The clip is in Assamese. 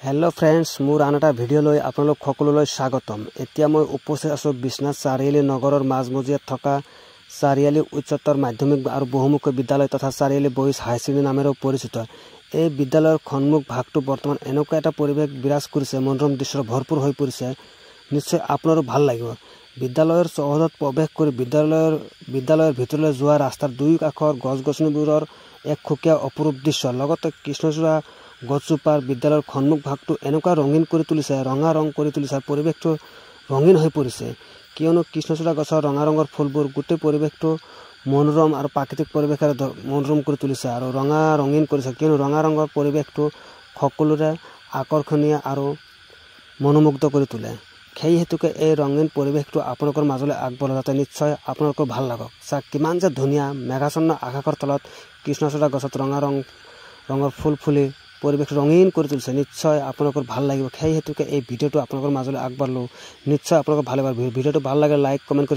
हेलो फ्रेंड्स मोर आन एटा भिडिओ লৈ আপোনালোক সকলোলৈ স্বাগতম। এতিয়া মই উপস্থিত আছো বিশ্বনাথ চাৰিআলি নগৰৰ মাজমজিয়াত থকা চাৰিআলি উচ্চতৰ মাধ্যমিক আৰু বহুমুখী বিদ্যালয় তথা চাৰিআলি বইজ হাই ছেকেণ্ডাৰী নামেৰে পৰিচিত। এই বিদ্যালয়ৰ সন্মুখ ভাগটো বৰ্তমান এনেকুৱা এটা পৰিৱেশ বিৰাজ কৰিছে, মনোৰম দৃশ্যৰ ভৰপুৰ হৈ পৰিছে। নিশ্চয় আপোনাৰো ভাল লাগিব। বিদ্যালয়ৰ চৌহদত প্ৰৱেশ কৰি বিদ্যালয়ৰ ভিতৰলৈ যোৱা ৰাস্তাৰ দুই কাষৰ গছ-গছনিবোৰৰ এক খুকীয়া অপৰূপ দৃশ্য, লগতে কৃষ্ণচূড়া গছজোপাৰ বিদ্যালয়ৰ সন্মুখ ভাগটো এনেকুৱা ৰঙীন কৰি তুলিছে, ৰঙা ৰং কৰি তুলিছে, পৰিৱেশটো ৰঙীন হৈ পৰিছে। কিয়নো কৃষ্ণচূড়া গছৰ ৰঙা ৰঙৰ ফুলবোৰ গোটেই পৰিৱেশটো মনোৰম আৰু প্ৰাকৃতিক পৰিৱেশেৰে মনোৰম কৰি তুলিছে আৰু ৰঙীন কৰিছে। কিয়নো ৰঙা ৰঙৰ পৰিৱেশটো সকলোৰে আকৰ্ষণীয় আৰু মনোমুগ্ধ কৰি তোলে। সেই হেতুকে এই ৰঙীন পৰিৱেশটো আপোনালোকৰ মাজলৈ আগবঢ়ালে যাতে নিশ্চয় আপোনালোকৰ ভাল লাগক। চাওক কিমান যে ধুনীয়া মেঘাচ্ছন্ন আকাশৰ তলত কৃষ্ণচূড়া গছত ৰঙা ৰঙৰ ফুল ফুলি পৰিৱেশ ৰঙীন কৰি তুলিছে। নিশ্চয় আপোনালোকৰ ভাল লাগিব। সেই হেতুকে এই ভিডিঅ'টো আপোনালোকৰ মাজলৈ আগবঢ়ালোঁ। নিশ্চয় আপোনালোকৰ ভাল লাগিব। ভিডিঅ'টো ভাল লাগে লাইক কমেণ্ট কৰি